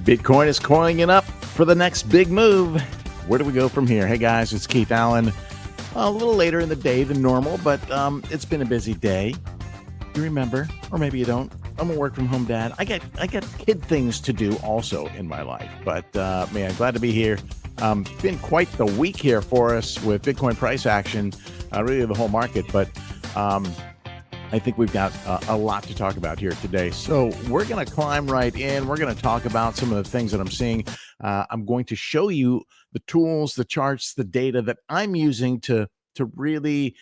Bitcoin is coiling it up for the next big move. Where do we go from here? Hey guys, it's Keith Allen. A little later in the day than normal, but it's been a busy day. You remember, or maybe you don't. I'm a work from home dad. I got kid things to do also in my life. But man, glad to be here. Been quite the week here for us with Bitcoin price action, really the whole market. But I think we've got a lot to talk about here today. So we're going to climb right in. We're going to talk about some of the things that I'm seeing. I'm going to show you the tools, the charts, the data that I'm using to really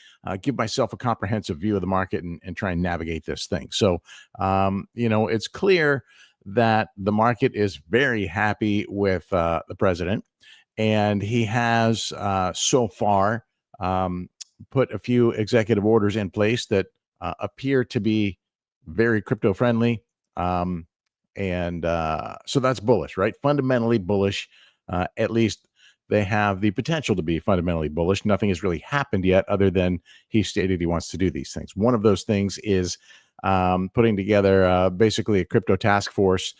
give myself a comprehensive view of the market and try and navigate this thing. So, it's clear that the market is very happy with the president, and he has so far put a few executive orders in place that appear to be very crypto friendly. So that's bullish, right? Fundamentally bullish. At least they have the potential to be fundamentally bullish. Nothing has really happened yet other than he stated he wants to do these things. One of those things is putting together basically a crypto task force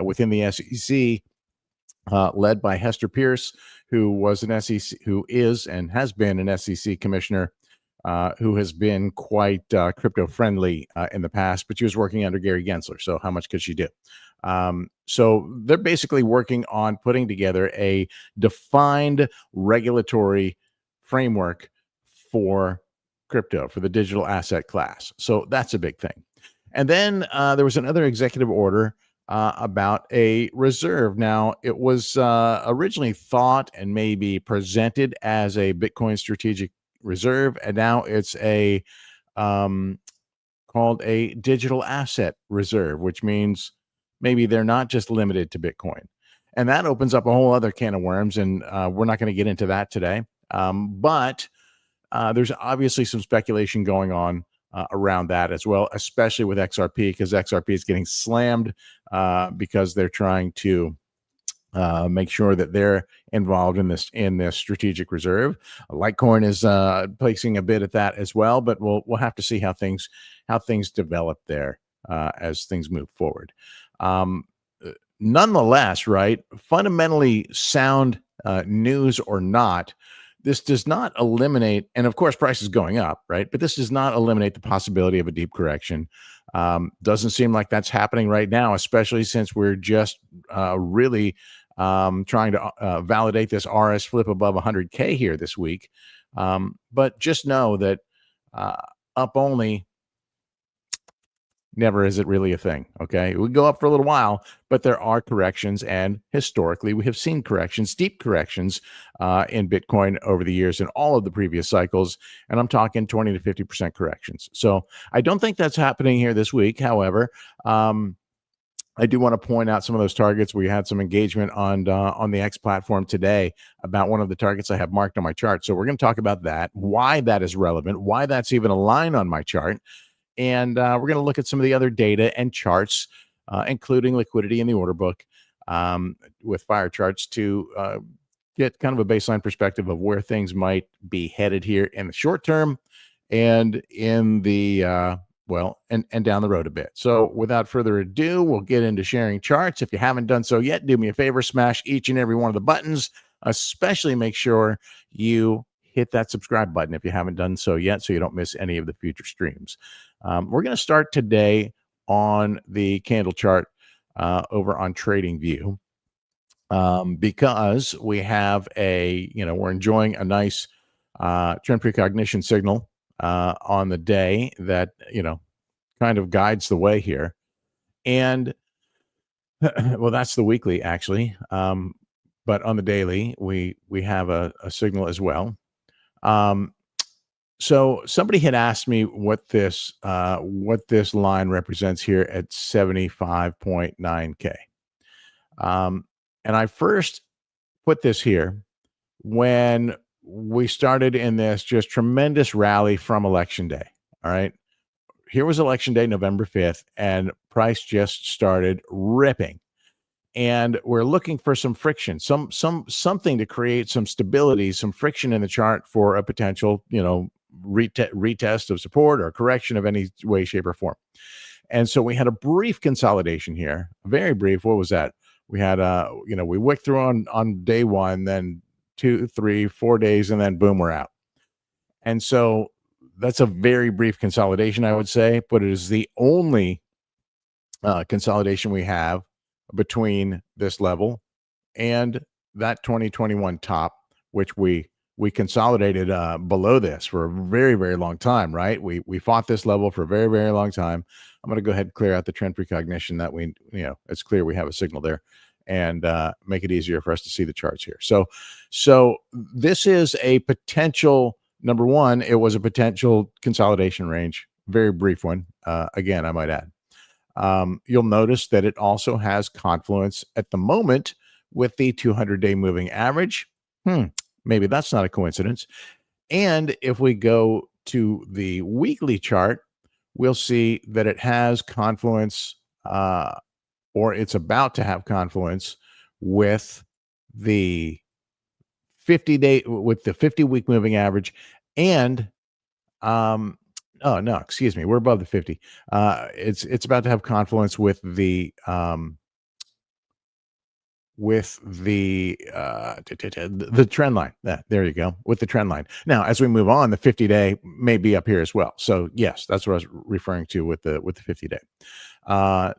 within the SEC, led by Hester Pierce, who is and has been an SEC commissioner, who has been quite crypto friendly in the past, but she was working under Gary Gensler. So how much could she do? So they're basically working on putting together a defined regulatory framework for crypto, for the digital asset class. So that's a big thing. And then there was another executive order about a reserve. Now, it was originally thought and maybe presented as a Bitcoin strategic reserve, and now it's a called a digital asset reserve, which means maybe they're not just limited to Bitcoin. And that opens up a whole other can of worms, and we're not going to get into that today. But there's obviously some speculation going on around that as well, especially with XRP, because XRP is getting slammed because they're trying to make sure that they're involved in this strategic reserve. Litecoin is placing a bid at that as well, but we'll have to see how things develop there as things move forward. Nonetheless, right, fundamentally sound news or not, this does not eliminate, and of course price is going up, right? But this does not eliminate the possibility of a deep correction. Doesn't seem like that's happening right now, especially since we're just really trying to validate this RS flip above 100K here this week. But just know that up only, never is it really a thing, okay? We go up for a little while, but there are corrections, and historically we have seen corrections, deep corrections in Bitcoin over the years in all of the previous cycles, and I'm talking 20 to 50% corrections. So I don't think that's happening here this week. However, I do want to point out some of those targets. We had some engagement on the X platform today about one of the targets I have marked on my chart. So we're going to talk about that, why that is relevant, why that's even a line on my chart. And we're going to look at some of the other data and charts, including liquidity in the order book with fire charts to get kind of a baseline perspective of where things might be headed here in the short term and in the and down the road a bit. So without further ado, we'll get into sharing charts. If you haven't done so yet, do me a favor, smash each and every one of the buttons, especially make sure you hit that subscribe button if you haven't done so yet, so you don't miss any of the future streams. We're going to start today on the candle chart over on TradingView because we have we're enjoying a nice trend precognition signal on the day that, kind of guides the way here. And well, that's the weekly actually. But on the daily, we have a signal as well. So somebody had asked me what this line represents here at 75.9K. And I first put this here when we started in this just tremendous rally from election day. All right. Here was election day, November 5th, and price just started ripping. And we're looking for some friction, something to create some stability, some friction in the chart for a potential, retest of support or correction of any way, shape, or form. And so we had a brief consolidation here, very brief. What was that? We had we wicked through on day one, then 2, 3, 4 days, and then boom, we're out. And so that's a very brief consolidation, I would say, but it is the only consolidation we have between this level and that 2021 top, which we consolidated below this for a very, very long time, right? We fought this level for a very, very long time. I'm going to go ahead and clear out the trend precognition that it's clear we have a signal there, and make it easier for us to see the charts here. So this is a potential, number one, it was a potential consolidation range, very brief one. Again, I might add. You'll notice that it also has confluence at the moment with the 200-day moving average. Maybe that's not a coincidence. And if we go to the weekly chart, we'll see that it has confluence, or it's about to have confluence with the 50-week moving average, and oh no, excuse me, we're above the 50. It's about to have confluence with the trend line. There you go, with the trend line. Now, as we move on, the 50-day may be up here as well. So yes, that's what I was referring to with the 50-day.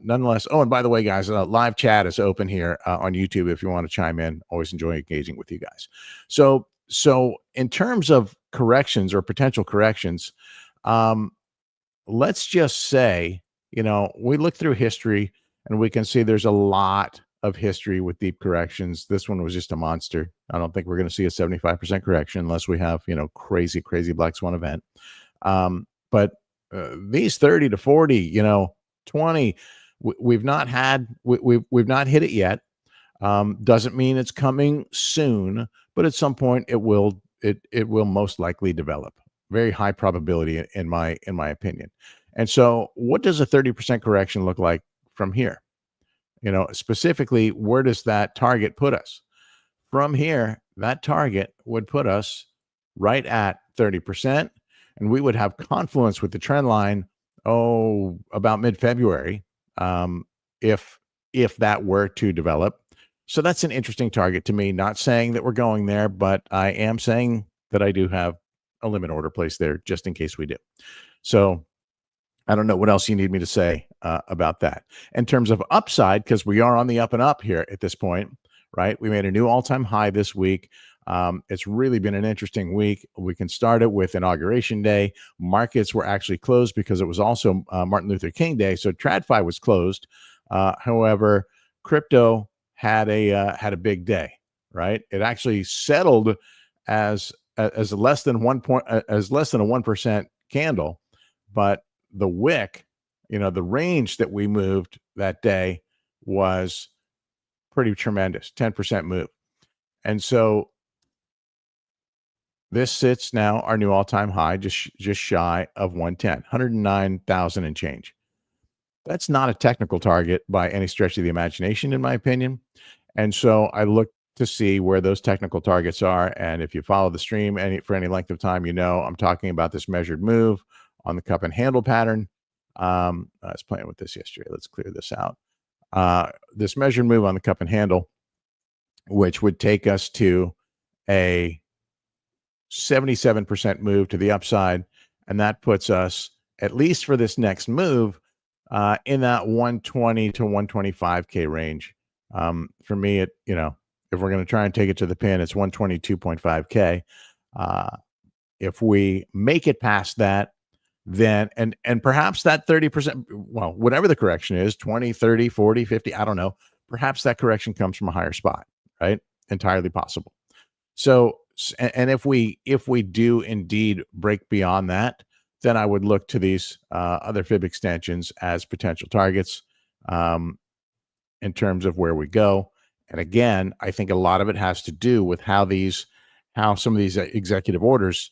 Nonetheless, oh, and by the way, guys, live chat is open here on YouTube if you want to chime in. Always enjoy engaging with you guys. So in terms of corrections or potential corrections, let's just say, we look through history and we can see there's a lot of history with deep corrections. This one was just a monster. I don't think we're going to see a 75% correction unless we have, crazy black swan event. But these 30 to 40, 20, we've not hit it yet. Doesn't mean it's coming soon, but at some point it will most likely develop. Very high probability in my opinion. And so what does a 30% correction look like from here? Specifically, where does that target put us? From here, that target would put us right at 30%, and we would have confluence with the trend line, about mid-February, if that were to develop. So that's an interesting target to me. Not saying that we're going there, but I am saying that I do have a limit order placed there just in case we do. So I don't know what else you need me to say about that. In terms of upside, because we are on the up and up here at this point, right? We made a new all-time high this week. It's really been an interesting week. We can start it with Inauguration Day. Markets were actually closed because it was also Martin Luther King Day, so TradFi was closed. However, crypto had a big day, right? It actually settled as less than a 1% candle, but the wick, the range that we moved that day was pretty tremendous, 10% move. And so this sits now our new all-time high, just shy of 110, 109,000 and change. That's not a technical target by any stretch of the imagination, in my opinion. And so I look to see where those technical targets are. And if you follow the stream for any length of time, I'm talking about this measured move on the cup and handle pattern. I was playing with this yesterday. Let's clear this out. This measured move on the cup and handle, which would take us to a 77% move to the upside. And that puts us, at least for this next move, in that 120 to 125K range. For me, if we're going to try and take it to the pin, it's 122.5K. If we make it past that, then, and perhaps that 30%, well, whatever the correction is, 20, 30, 40, 50, I don't know, perhaps that correction comes from a higher spot, right? Entirely possible. So, and if we do indeed break beyond that, then I would look to these other fib extensions as potential targets in terms of where we go. And again, I think a lot of it has to do with how some of these executive orders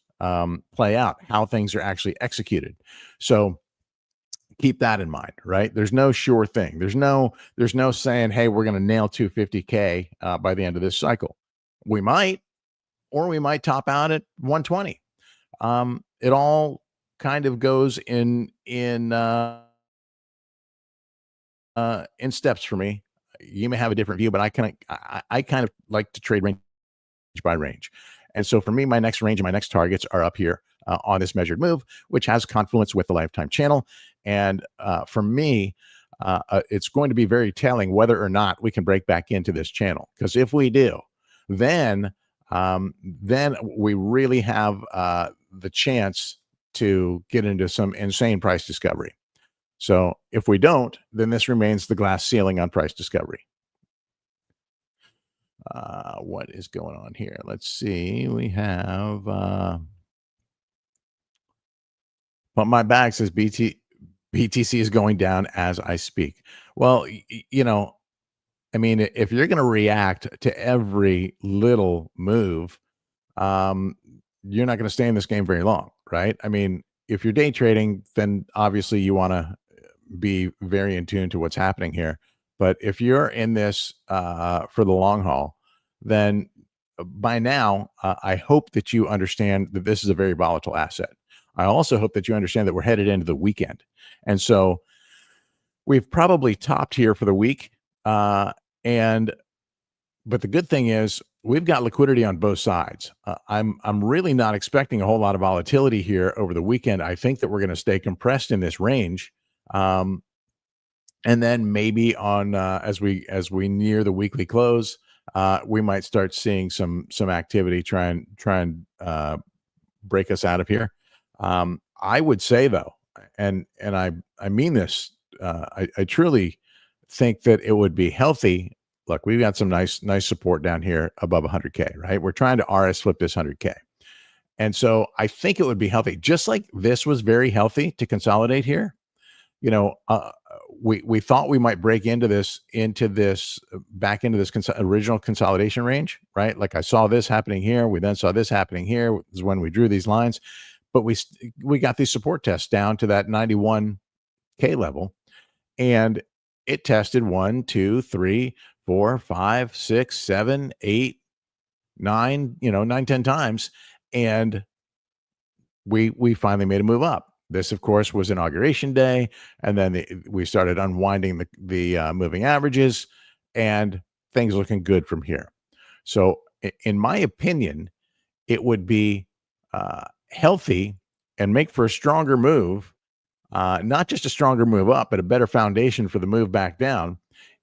play out, how things are actually executed. So keep that in mind, right? There's no sure thing. There's no saying, hey, we're going to nail 250K by the end of this cycle. We might, or we might top out at 120. It all kind of goes in steps for me. You may have a different view, but I kind of like to trade range by range. And so for me, my next range and my next targets are up here on this measured move, which has confluence with the lifetime channel. And for me, it's going to be very telling whether or not we can break back into this channel. Because if we do, then then we really have the chance to get into some insane price discovery. So if we don't, then this remains the glass ceiling on price discovery. What is going on here? Let's see. We have, but my bag says BTC is going down as I speak. Well, I mean, if you're going to react to every little move, um, you're not going to stay in this game very long, right? I mean, if you're day trading, then obviously you want to be very in tune to what's happening here. But if you're in this for the long haul, then by now, I hope that you understand that this is a very volatile asset. I also hope that you understand that we're headed into the weekend. And so we've probably topped here for the week. And but the good thing is we've got liquidity on both sides. I'm really not expecting a whole lot of volatility here over the weekend. I think that we're going to stay compressed in this range. And then maybe on as we near the weekly close, we might start seeing some activity try and break us out of here. I would say though, and I mean this, I truly think that it would be healthy. Look, we've got some nice support down here above 100K, right? We're trying to RS flip this 100K. And so I think it would be healthy, just like this was very healthy to consolidate here. We thought we might break into this back into this original consolidation range, right? Like I saw this happening here. We then saw this happening here. This is when we drew these lines, but we got these support tests down to that 91K level, and it tested 1, 2, 3, 4, 5, 6, 7, 8, 9, 9, 10 times, and we finally made a move up. This, of course, was inauguration day, and then we started unwinding the moving averages, and things looking good from here. So, in my opinion, it would be healthy and make for a stronger move, not just a stronger move up, but a better foundation for the move back down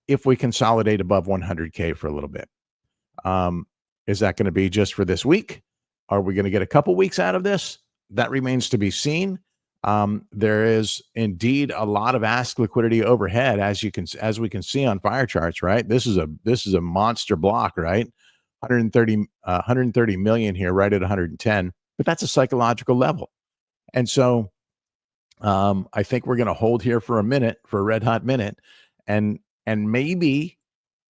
if we consolidate above 100K for a little bit. Is that going to be just for this week? Are we going to get a couple weeks out of this? That remains to be seen. There is indeed a lot of ask liquidity overhead, as we can see on fire charts, right? This is a monster block, right? 130 million here, right at 110, but that's a psychological level. And so I think we're going to hold here for a red hot minute, and maybe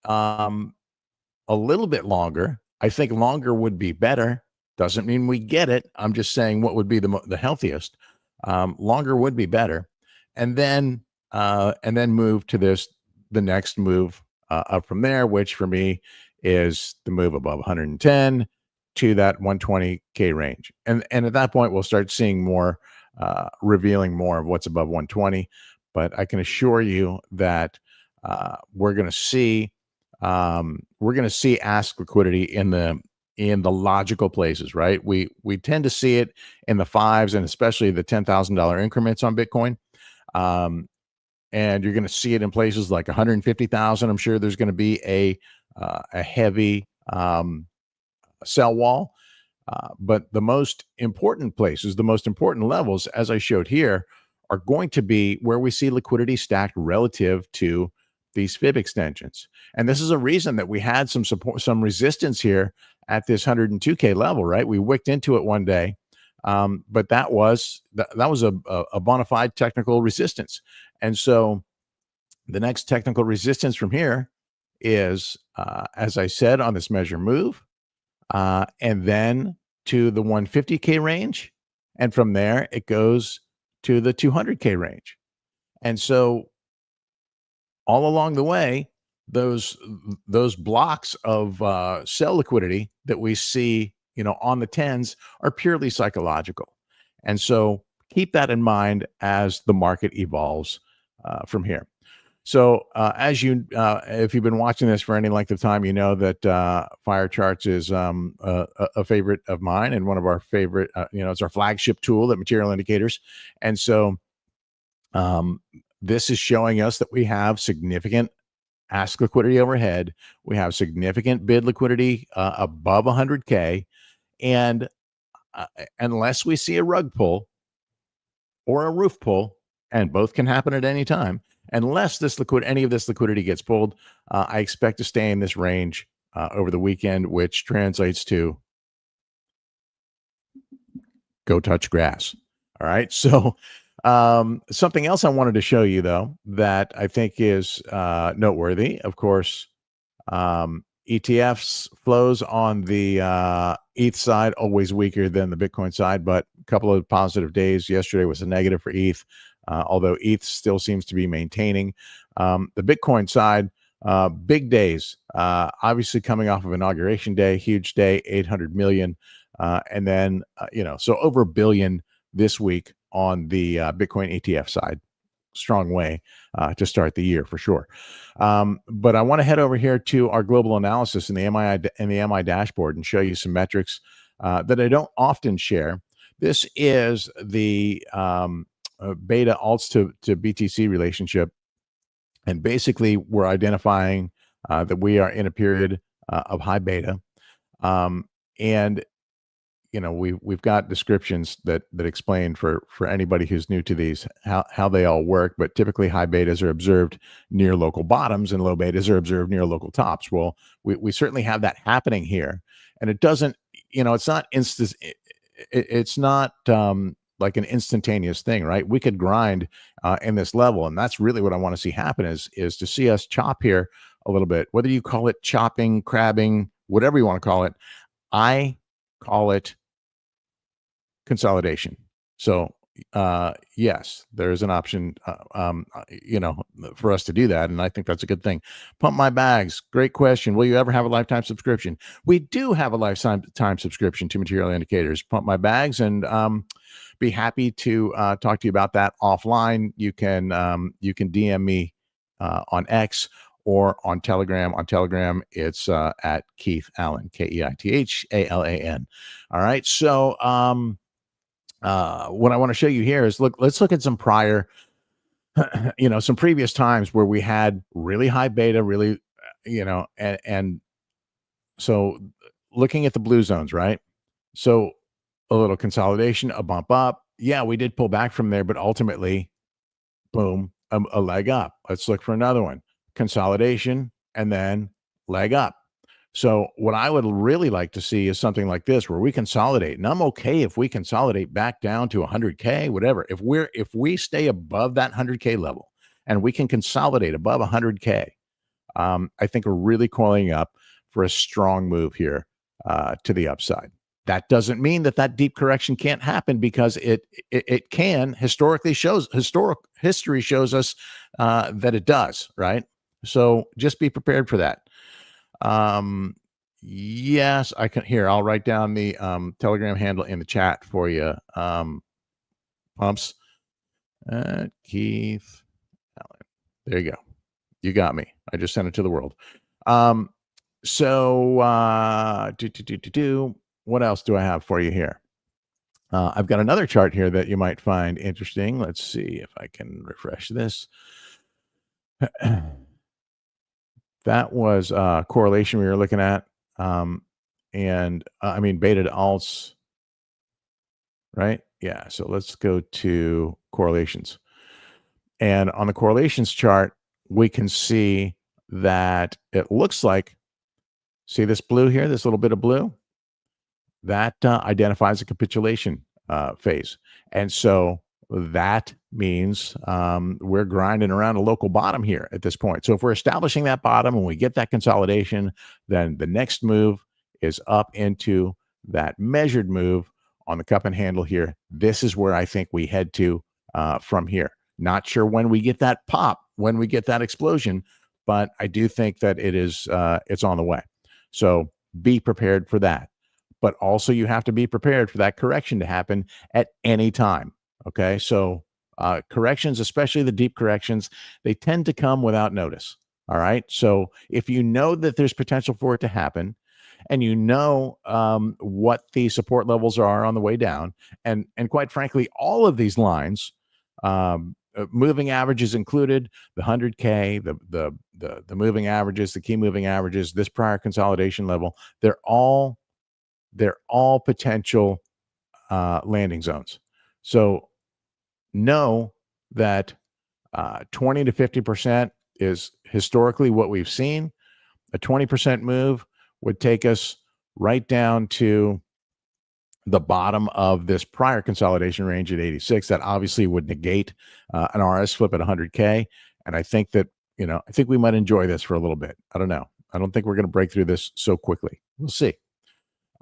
a little bit longer. I think longer would be better. Doesn't mean we get it. I'm just saying what would be the healthiest. Longer would be better, and then move to the next move up from there, which for me is the move above 110 to that 120K range, and at that point we'll start seeing more, revealing more of what's above 120. But I can assure you that we're going to see ask liquidity in the logical places, right? We tend to see it in the fives, and especially the $10,000 increments on Bitcoin. And you're going to see it in places like 150,000. I'm sure there's going to be a heavy sell wall. But the most important places, the most important levels, as I showed here, are going to be where we see liquidity stacked relative to these fib extensions. And this is a reason that we had some support, some resistance here at this 102K level, right? We wicked into it one day, but that was a bona fide technical resistance. And so the next technical resistance from here is, as I said, on this measure move, and then to the 150K range. And from there, it goes to the 200K range. And so all along the way, those blocks of sell liquidity that we see, on the tens are purely psychological. And so keep that in mind as the market evolves from here. So, if you've been watching this for any length of time, you know that Fire Charts is a favorite of mine and one of our favorite. It's our flagship tool at Material Indicators, and so um, this is showing us that we have significant ask liquidity overhead. We have significant bid liquidity above 100K, and unless we see a rug pull or a roof pull, and both can happen at any time. Unless any of this liquidity gets pulled, I expect to stay in this range over the weekend, which translates to go touch grass. All right. So, something else I wanted to show you, though, that I think is noteworthy. Of course, ETFs flows on the ETH side always weaker than the Bitcoin side, but a couple of positive days. Yesterday was a negative for ETH, although ETH still seems to be maintaining. The Bitcoin side, big days. Obviously, coming off of inauguration day, huge day, 800 million, and then so over a billion this week on the Bitcoin ETF side. Strong way to start the year for sure. But I want to head over here to our global analysis in the MI dashboard and show you some metrics that I don't often share. This is the beta alts to BTC relationship, and basically we're identifying that we are in a period of high beta, and we've got descriptions that explain for anybody who's new to these how they all work, but typically high betas are observed near local bottoms and low betas are observed near local tops. Well, we certainly have that happening here, and it doesn't, it's not it's not like an instantaneous thing, right? We could grind in this level, and that's really what I want to see happen is to see us chop here a little bit, whether you call it chopping, crabbing, whatever you want to call it. I call it consolidation. So, yes, there is an option, for us to do that, and I think that's a good thing. Pump my bags. Great question. Will you ever have a lifetime subscription? We do have a lifetime subscription to Material Indicators. Pump my bags, and be happy to talk to you about that offline. You can DM me on X or on Telegram. On Telegram, it's at Keith Allen, KeithAllan. All right. So, what I want to show you here is let's look at some prior, some previous times where we had really high beta, really, and so looking at the blue zones, right? So a little consolidation, a bump up. Yeah, we did pull back from there, but ultimately, boom, a leg up. Let's look for another one. Consolidation and then leg up. So what I would really like to see is something like this where we consolidate. And I'm okay if we consolidate back down to 100K, whatever. If we stay above that 100K level and we can consolidate above 100K, I think we're really coiling up for a strong move here to the upside. That doesn't mean that deep correction can't happen, because it can. History shows us that it does, right? So just be prepared for that. Yes, I can. Here, I'll write down the Telegram handle in the chat for you. Pumps Keith Allen. There you go. You got me. I just sent it to the world. What else do I have for you here? I've got another chart here that you might find interesting. Let's see if I can refresh this. That was correlation we were looking at. And I mean, beta to alts, right? Yeah. So let's go to correlations. And on the correlations chart, we can see that it looks like, see this blue here, this little bit of blue? That identifies a capitulation phase. And so that means we're grinding around a local bottom here at this point. So if we're establishing that bottom and we get that consolidation, then the next move is up into that measured move on the cup and handle here. This is where I think we head to from here. Not sure when we get that pop, when we get that explosion, but I do think that it's on the way. So be prepared for that. But also you have to be prepared for that correction to happen at any time. Okay. So corrections, especially the deep corrections, they tend to come without notice. All right. So if you know that there's potential for it to happen, and you know what the support levels are on the way down, and quite frankly, all of these lines, moving averages included, the 100K, the moving averages, the key moving averages, this prior consolidation level, they're all potential landing zones. So know that 20 to 50% is historically what we've seen. A 20% move would take us right down to the bottom of this prior consolidation range at 86. That obviously would negate an RS flip at 100K. And I think that, I think we might enjoy this for a little bit. I don't know. I don't think we're going to break through this so quickly. We'll see.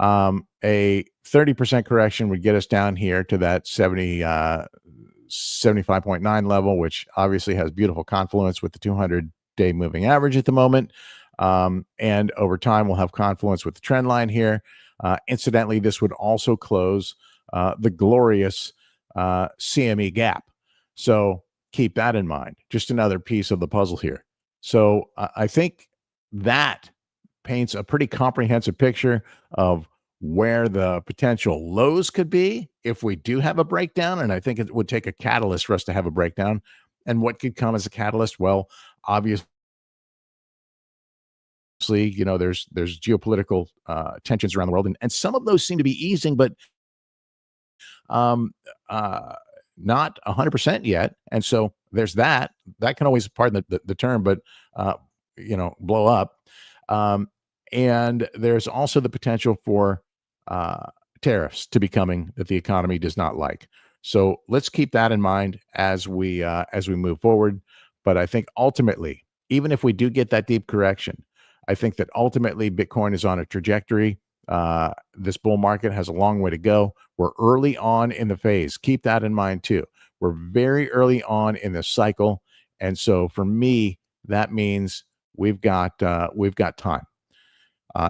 A 30% correction would get us down here to that 75.9 level, which obviously has beautiful confluence with the 200-day moving average at the moment. And over time, we'll have confluence with the trend line here. Incidentally, this would also close the glorious CME gap. So keep that in mind. Just another piece of the puzzle here. So I think that paints a pretty comprehensive picture of where the potential lows could be if we do have a breakdown. And I think it would take a catalyst for us to have a breakdown. And what could come as a catalyst? Well, obviously, there's geopolitical tensions around the world, and some of those seem to be easing, but not 100% yet. And so there's that can always, pardon the term, but blow up. And there's also the potential for tariffs to be coming that the economy does not like. So let's keep that in mind as we move forward. But I think ultimately, even if we do get that deep correction, I think that ultimately Bitcoin is on a trajectory. This bull market has a long way to go. We're early on in the phase. Keep that in mind too. We're very early on in this cycle. And so for me, that means we've got time.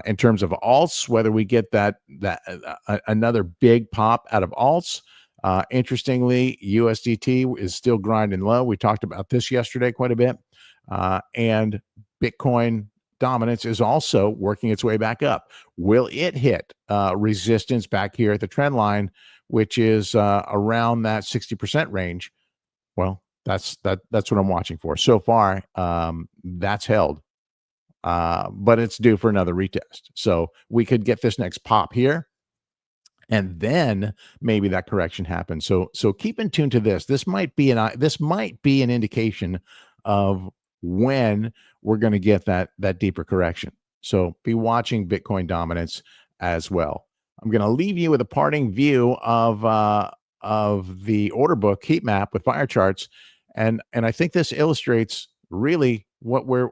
In terms of alts, whether we get that another big pop out of alts, interestingly, USDT is still grinding low. We talked about this yesterday quite a bit, and Bitcoin dominance is also working its way back up. Will it hit resistance back here at the trend line, which is around that 60% range? Well, that's what I'm watching for. So far, that's held. But it's due for another retest. So we could get this next pop here, and then maybe that correction happens. So keep in tune to this. This might be an indication of when we're going to get that deeper correction. So be watching Bitcoin dominance as well. I'm going to leave you with a parting view of the order book heat map with fire charts, and I think this illustrates really what we're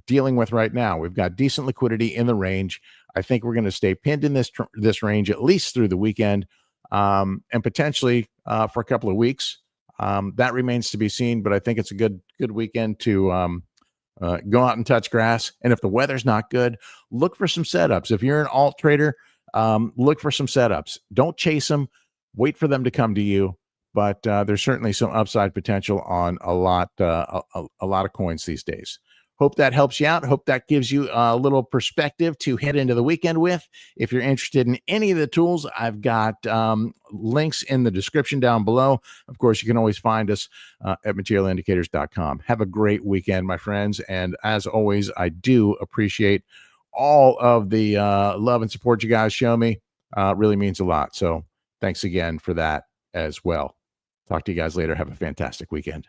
dealing with right now. We've got decent liquidity in the range. I think we're going to stay pinned in this range at least through the weekend, and potentially for a couple of weeks. That remains to be seen, but I think it's a good weekend to go out and touch grass. And if the weather's not good, look for some setups. If you're an alt trader, look for some setups. Don't chase them. Wait for them to come to you. But there's certainly some upside potential on a lot of coins these days. Hope that helps you out. Hope that gives you a little perspective to head into the weekend with. If you're interested in any of the tools, I've got links in the description down below. Of course, you can always find us at materialindicators.com. Have a great weekend, my friends. And as always, I do appreciate all of the love and support you guys show me. Really means a lot. So thanks again for that as well. Talk to you guys later. Have a fantastic weekend.